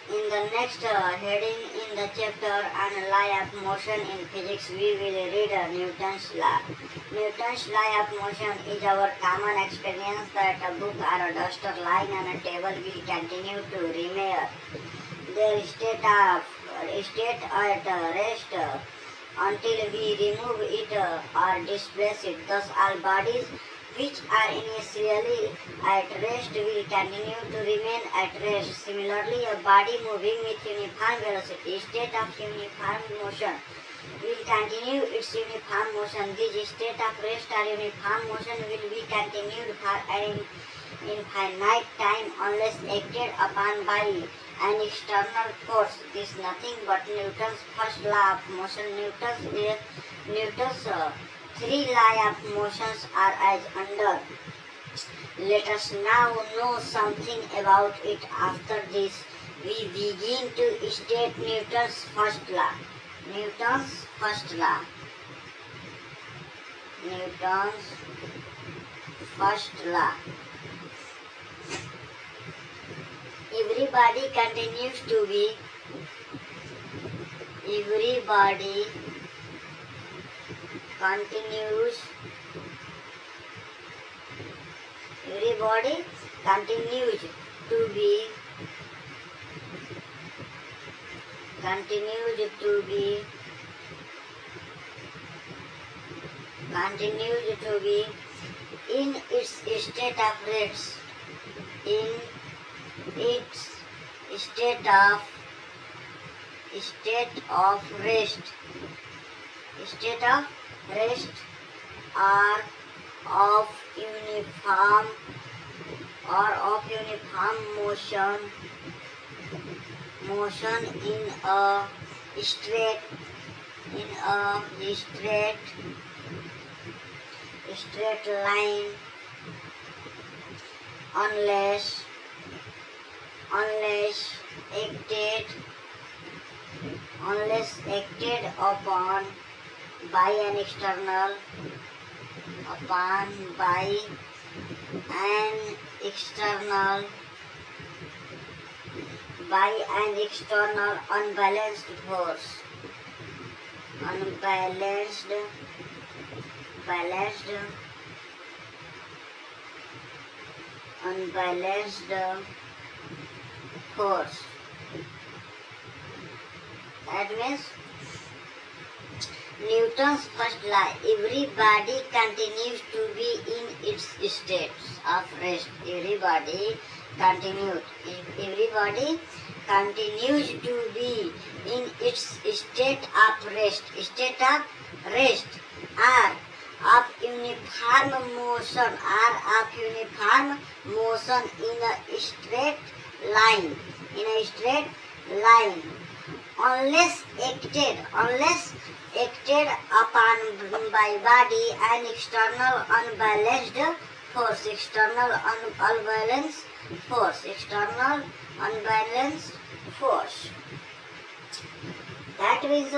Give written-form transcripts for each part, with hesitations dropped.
In the next heading in the chapter on law of motion in physics, we will read Newton's law. Newton's law of motion is our common experience that a book or a duster lying on a table will continue to remain their state at rest until we remove it or displace it. Thus, all bodies which are initially at rest will continue to remain at rest. Similarly, a body moving with uniform velocity, state of uniform motion, will continue its uniform motion. This state of rest or uniform motion will be continued for an infinite time unless acted upon by an external force. This is nothing but Newton's first law of motion. Newton's three laws of motions are as under. Let us now know something about it. After this, we begin to state Newton's first law. Newton's first law. Newton's first law. Everybody continues to be. Everybody continues. Everybody continues to be. Continues to be. Continues to be in its state of rest. In its state of rest. State of rest or of uniform motion in a straight line unless acted upon by an external unbalanced force. Unbalanced force. That means Newton's first law, everybody continues to be in its states of rest. Everybody continues to be in its state of rest. State of rest or of uniform motion in a straight line. Unless acted upon by body and external unbalanced force. That means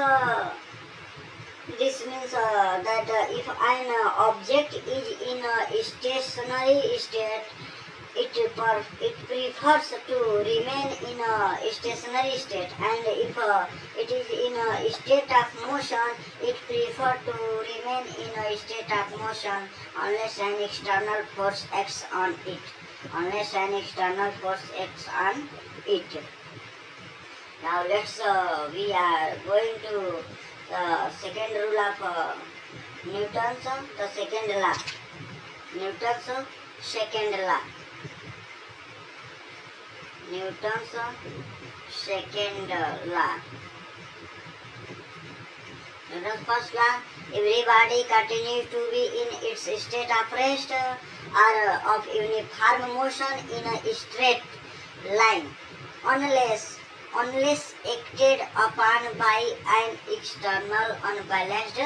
this means that if an object is in a stationary state, it prefers to remain in a stationary state, and if it is in a state of motion, it prefers to remain in a state of motion unless an external force acts on it. Now we are going to the second rule of Newton's, the second law. Newton's second law. Newton's second law. Newton's first law, everybody continues to be in its state of rest or of uniform motion in a straight line unless acted upon by an external unbalanced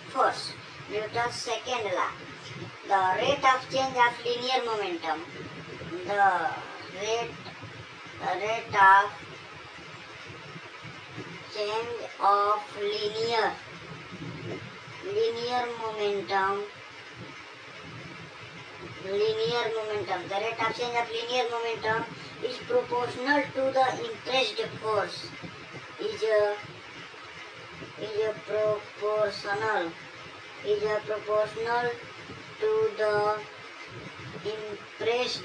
force. Newton's second law. The rate of change of linear momentum. The rate of change of linear momentum. The rate of change of linear momentum is proportional to the impressed force. Is proportional to the impressed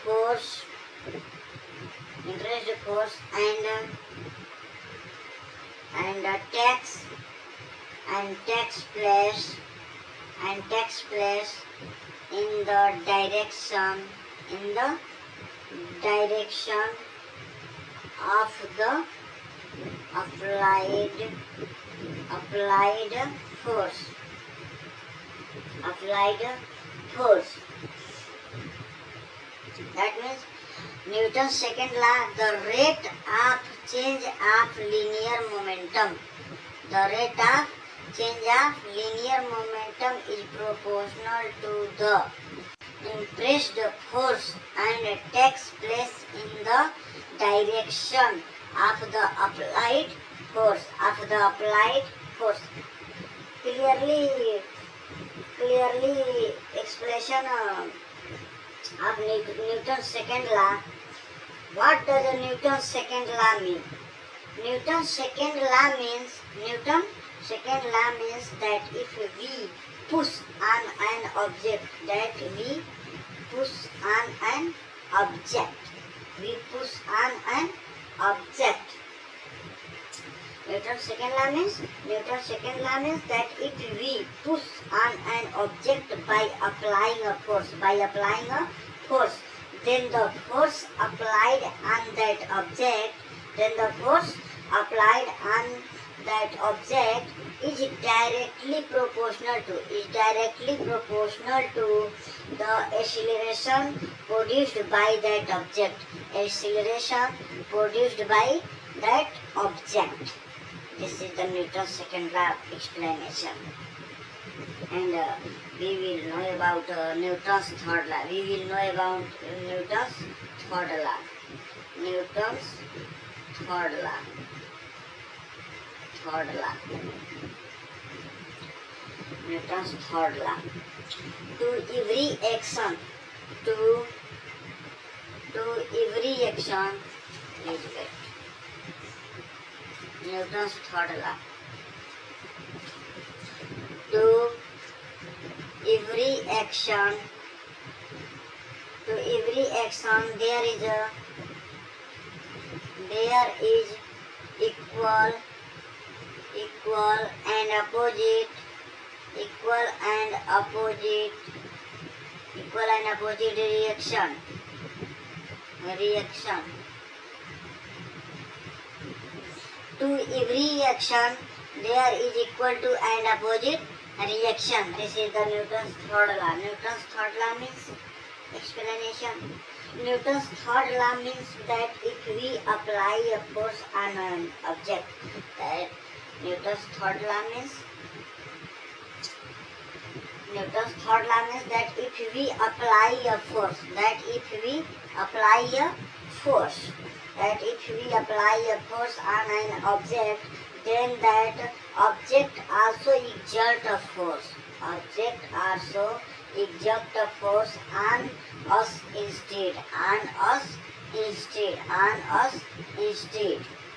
force and takes place in the direction of the applied force. That means Newton's second law, the rate of change of linear momentum. The rate of change of linear momentum is proportional to the impressed force and takes place in the direction of the applied force. Clearly expression of Newton's second law. What does Newton's second law mean? Newton's second law means that if we push on an object, Newton's second law means that if we push on an object by applying a force, then the force applied on that object is directly proportional to the acceleration produced by that object. This is the Newton's second law explanation. And we will know about Newton's third law. Newton's third law. To every action, Newton's third law. To every action, there is equal and opposite reaction. To every action there is equal to and opposite reaction. This is the Newton's third law. Newton's third law means explanation. Newton's third law means that if we apply a force on an object, Newton's third law means that if we apply a force, on an object, then that object also exert a force.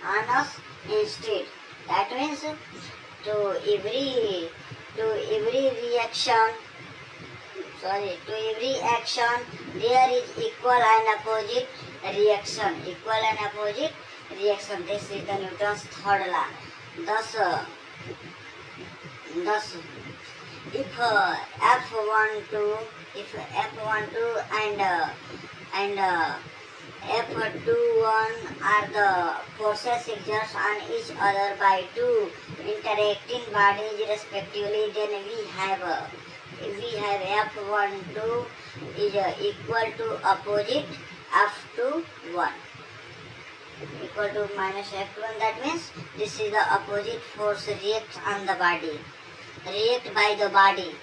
On us instead. That means to every action there is equal and opposite reaction. This is the Newton's third law. Thus if F12 and F21 are the forces exerted on each other by two interacting bodies respectively, then we have F12 is equal to opposite F21, equal to minus F21. That means this is the opposite force react by the body.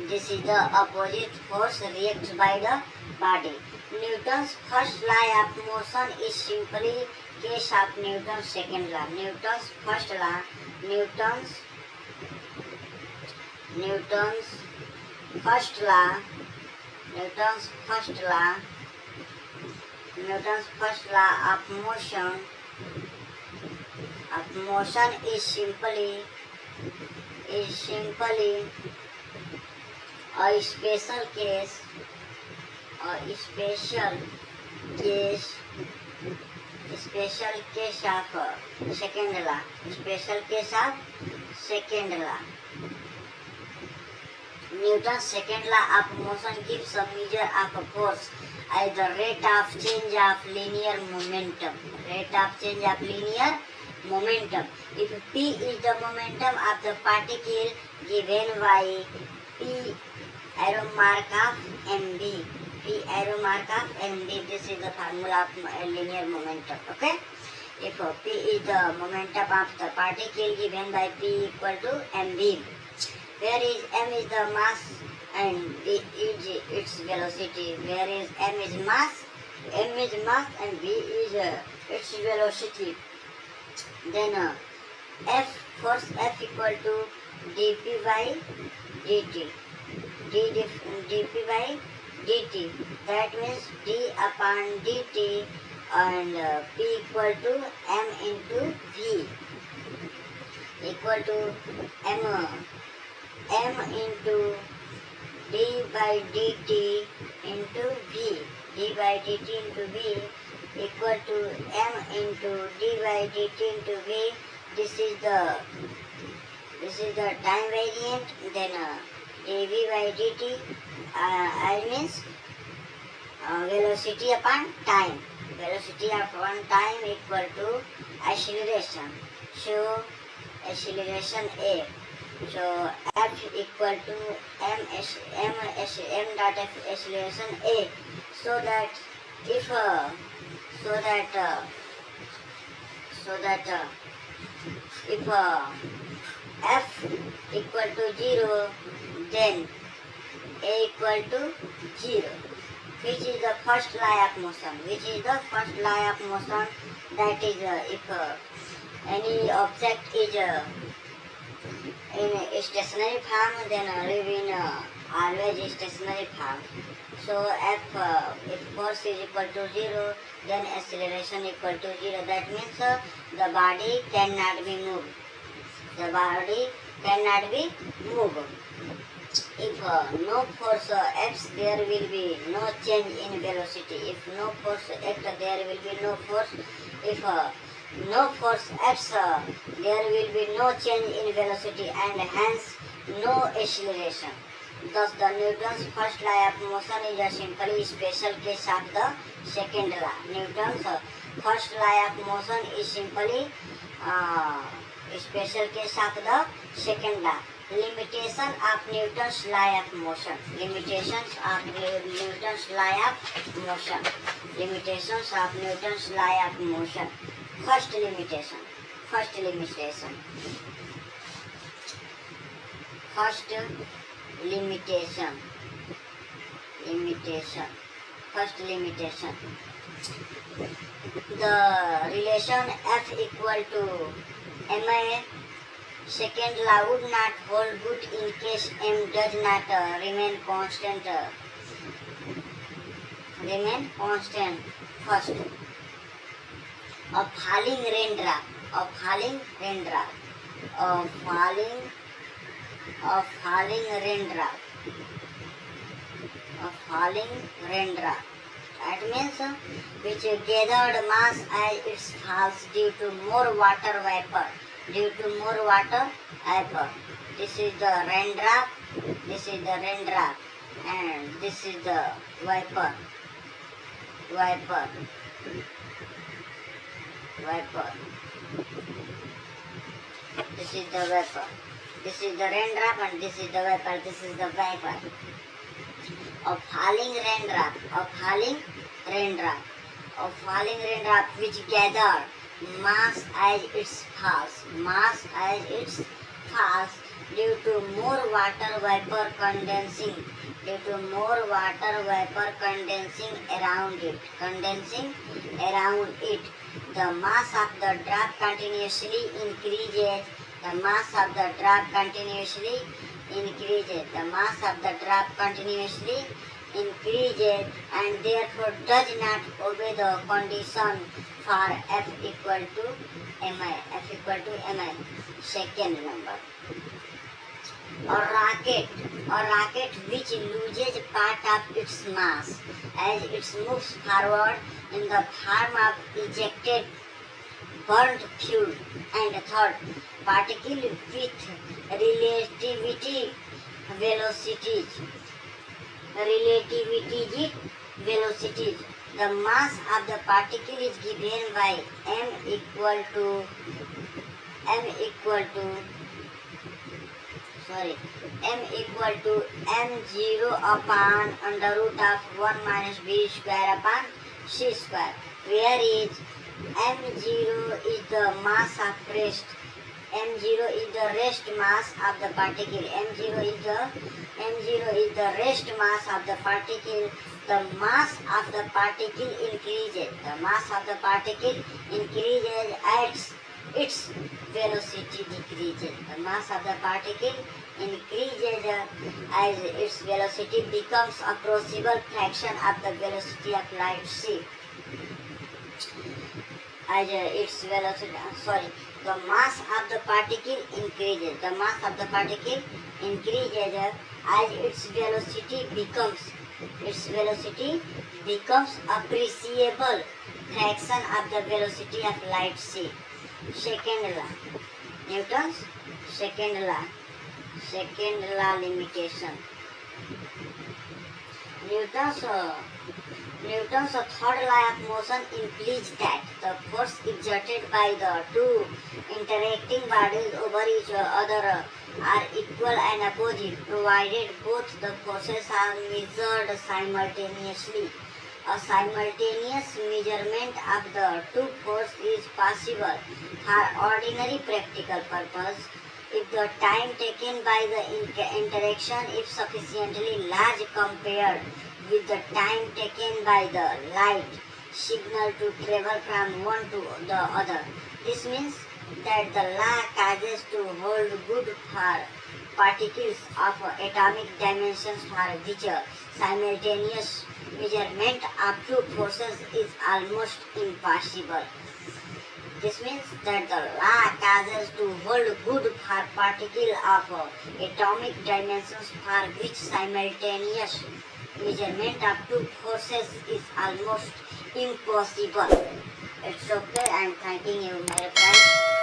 This is the opposite force reacts by the body. Newton's first law of motion is simply case of Newton's second law. Newton's first law, Newton's first law Newton's first law. Newton's first law of motion. Is simply a special case. Special case of second law. Special case of second law. Newton's second law of motion gives a measure of a force as the rate of change of linear momentum. Rate of change of linear momentum. If P is the momentum of the particle given by P arrow mark of MB. P arrow mark of MB. This is the formula of linear momentum. Okay. If P is the momentum of the particle given by P equal to MB, where is M is the mass and B is its velocity. Where is M is mass and B is its velocity. Then force F equal to dP by dt. dP by dt. That means d upon dt and P equal to M into V equal to M into d by dt into V. d by dt into V equal to M into d by dt into V. This is the time variant. Then dV by dt means velocity upon time. Velocity upon time equal to acceleration. So acceleration A. So F equal to M dot F acceleration A. So that if F equal to 0, then A equal to 0. Which is the first law of motion? That is if any object is in a stationary form, then live in always stationary form. So if force is equal to 0, then acceleration equal to 0. That means the body cannot be moved. If no force acts, there will be no change in velocity. If no force acts, there will be no force. If no force acts, there will be no change in velocity and hence no acceleration. Thus, the Newton's first law of motion is a simply special case of the second law. Newton's first law of motion is simply a special case of the second law. Limitation of Newton's law of motion. Limitations of Newton's law of motion. Limitations of Newton's law of motion. First limitation. The relation F equal to ma. Second law would not hold good in case M does not remain constant. First, a falling raindrop. That means which gathered mass as it falls due to more water vapor. This is the raindrop, and this is the vapor. This is the vapor. This is the raindrop and this is the vapor. This is the vapor. A falling raindrop which gather mass as it falls due to more water vapor condensing around it. The mass of the drop continuously increases. increases and therefore does not obey the condition for F equal to mi. F equal to mi. Second number. A rocket which loses part of its mass as it moves forward in the form of ejected burnt fuel. And third, particle with relativity velocities. The mass of the particle is given by m equal to m0 upon under root of 1 minus b square upon c square, where is m0 is the mass of rest. m0 is the rest mass of the particle. m0 is the rest mass of the particle. The mass of the particle increases. The mass of the particle increases as its velocity decreases. The mass of the particle increases as its velocity becomes approachable fraction of the velocity of light c. As its velocity, the mass of the particle increases. The mass of the particle increases as its velocity becomes appreciable fraction of the velocity of light c. Second law, Newton's second law limitation. Newton's third law of motion implies that the force exerted by the two interacting bodies over each other are equal and opposite, provided both the forces are measured simultaneously. A simultaneous measurement of the two forces is possible for ordinary practical purpose if the time taken by the interaction is sufficiently large compared with the time taken by the light signal to travel from one to the other. This means that the law causes to hold good for particles of atomic dimensions for which simultaneous measurement of two forces is almost impossible. This means that the law causes to hold good for particles of atomic dimensions for which simultaneous measurement of two forces is almost impossible. It's okay. I am thanking you, my friends.